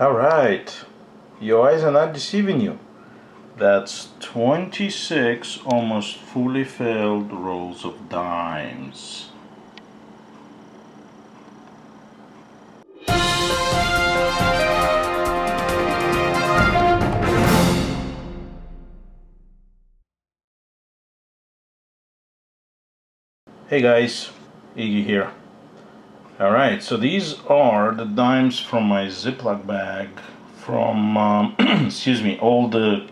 Alright, your eyes are not deceiving you. That's 26 almost fully filled rolls of dimes. Hey guys, Iggy here. Alright, so these are the dimes from my Ziploc bag from, excuse me, all the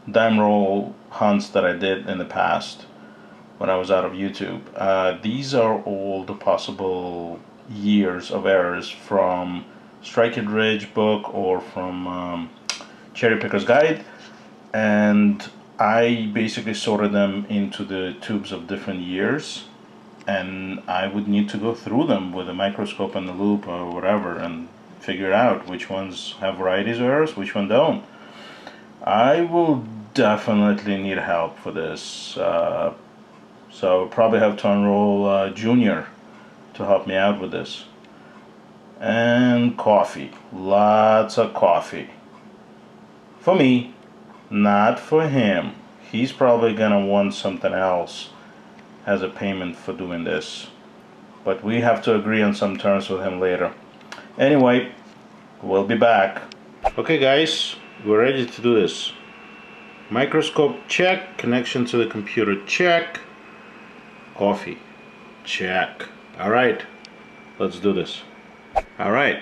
dime roll hunts that I did in the past when I was out of YouTube. These are all the possible years of errors from Strike It Rich book or from Cherry Picker's Guide, and I basically sorted them into the tubes of different years, and I would need to go through them with a microscope and a loop or whatever and figure out which ones have varieties of errors, which one don't. I will definitely need help for this, so I'll probably have to enroll Junior to help me out with this. And coffee, lots of coffee. For me, not for him. He's probably gonna want something else as a payment for doing this. But we have to agree on some terms with him later. Anyway, we'll be back. Okay guys, we're ready to do this. Microscope check, connection to the computer check, coffee check. Alright, let's do this. Alright,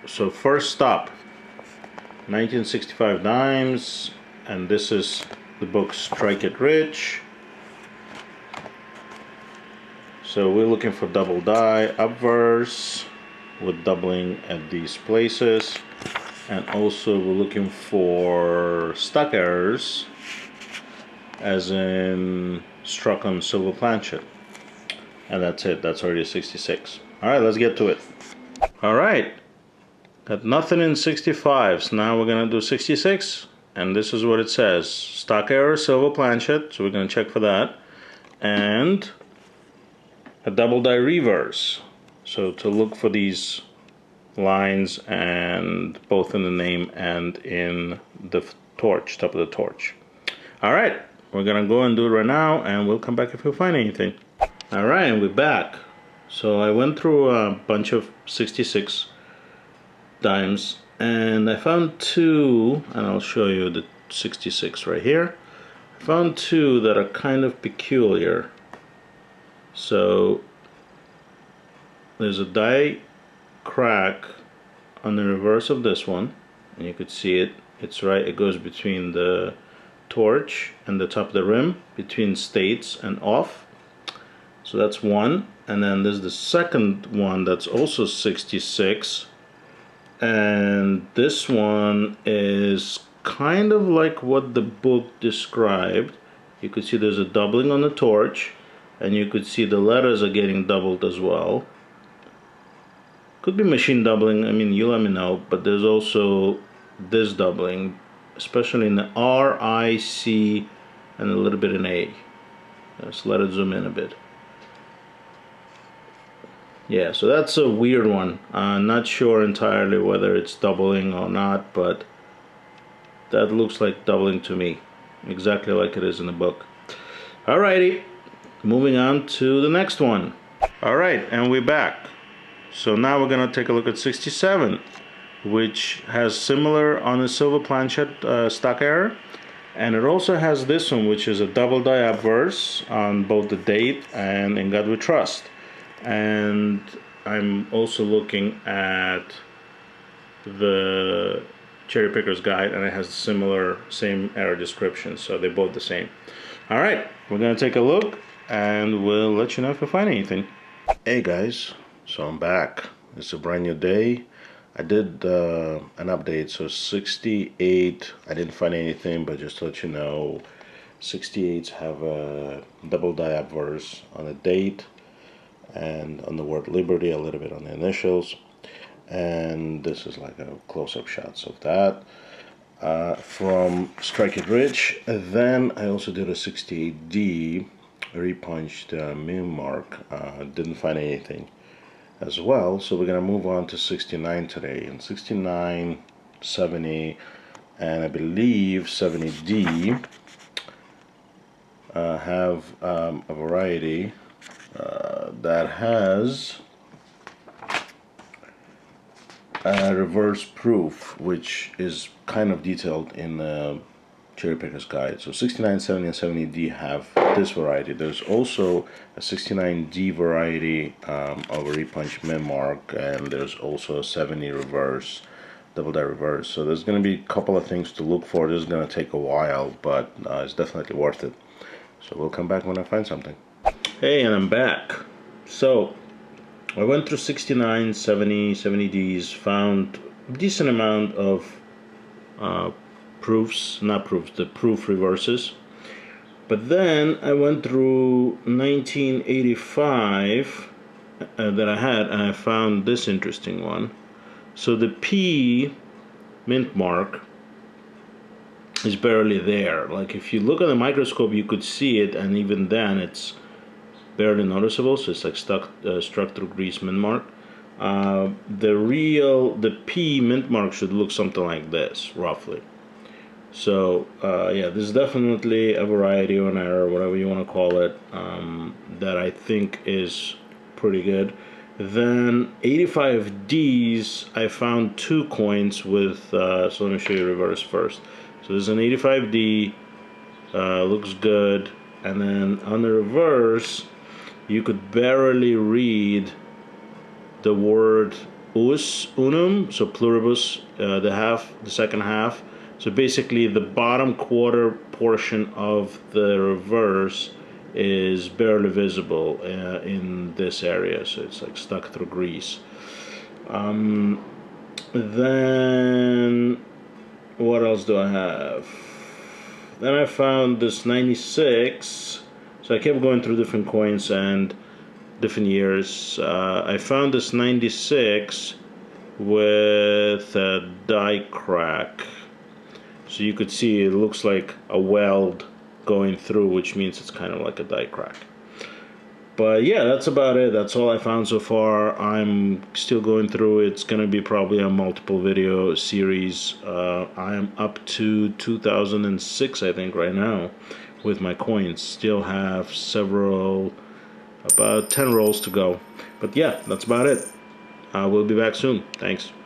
so first stop, 1965 dimes, and this is the book Strike It Rich. So we're looking for double die obverse with doubling at these places, and also we're looking for stock errors as in struck on silver planchet, and that's it. That's already 66. Alright, let's get to it. Alright, got nothing in 65, so now we're gonna do 66, and this is what it says: stock error silver planchet, so we're gonna check for that, and a double die reverse, so to look for these lines, and both in the name and in the torch, top of the torch. Alright, we're gonna go and do it right now, and we'll come back if we find anything. Alright, and we're back. So I went through a bunch of 66 dimes, and I found two, and I'll show you the 66 right here. I found two that are kind of peculiar. So there's a die crack on the reverse of this one, and you could see it. It's right, it goes between the torch and the top of the rim, between states and off. So that's one, and then there's the second one that's also 66, and this one is kind of like what the book described. You could see there's a doubling on the torch, and you could see the letters are getting doubled as well. Could be machine doubling, I mean, you let me know, but there's also this doubling, especially in the R, I, C, and a little bit in A. Let's let it zoom in a bit. Yeah, so that's a weird one. Not sure entirely whether it's doubling or not, but that looks like doubling to me, exactly like it is in the book. Alrighty, moving on to the next one. Alright, and we're back. So now we're gonna take a look at 67, which has similar on the silver planchet stock error, and it also has this one, which is a double die obverse on both the date and In God We Trust. And I'm also looking at the Cherry Picker's Guide, and it has similar, same error description, so they're both the same. Alright, we're gonna take a look, and we'll let you know if we find anything. Hey guys, so I'm back. It's a brand new day. I did an update, so 68, I didn't find anything, but just to let you know, 68s have a double die obverse on the date and on the word Liberty, a little bit on the initials, and this is like a close-up shots of that from Strike It Rich. Then I also did a 68D repunched mean mark. Didn't find anything. as well. So we're gonna move on to 69 today. And 69, 70, and I believe 70D have a variety that has a reverse proof, which is kind of detailed in the Cherry Picker's Guide. So 69, 70, and 70D have this variety. There's also a 69D variety of a repunch min mark, and there's also a 70 reverse, double die reverse. So there's going to be a couple of things to look for. This is going to take a while, but it's definitely worth it. So we'll come back when I find something. Hey, and I'm back. So I went through 69, 70, 70Ds, found a decent amount of proofs, not proofs, the proof reverses. But then I went through 1985 that I had, and I found this interesting one. So the P mint mark is barely there. Like if you look at the microscope, you could see it, and even then it's barely noticeable. So it's like struck through grease mint mark. The P mint mark should look something like this, roughly. So yeah, this is definitely a variety or an error, whatever you want to call it, that I think is pretty good. Then 85Ds, I found two coins with, so let me show you reverse first. So there's an 85D, looks good, and then on the reverse, you could barely read the word unum, so pluribus, the second half. So basically the bottom quarter portion of the reverse is barely visible in this area, so it's like stuck through grease. Then what else do I have? Then I found this 96, so I kept going through different coins and different years. I found this 96 with a die crack. So you could see it looks like a weld going through, which means it's kind of like a die crack. But yeah, that's about it. That's all I found so far. I'm still going through. It's going to be probably a multiple video series. I am up to 2006, I think, right now with my coins. Still have about 10 rolls to go. But yeah, that's about it. We'll be back soon. Thanks.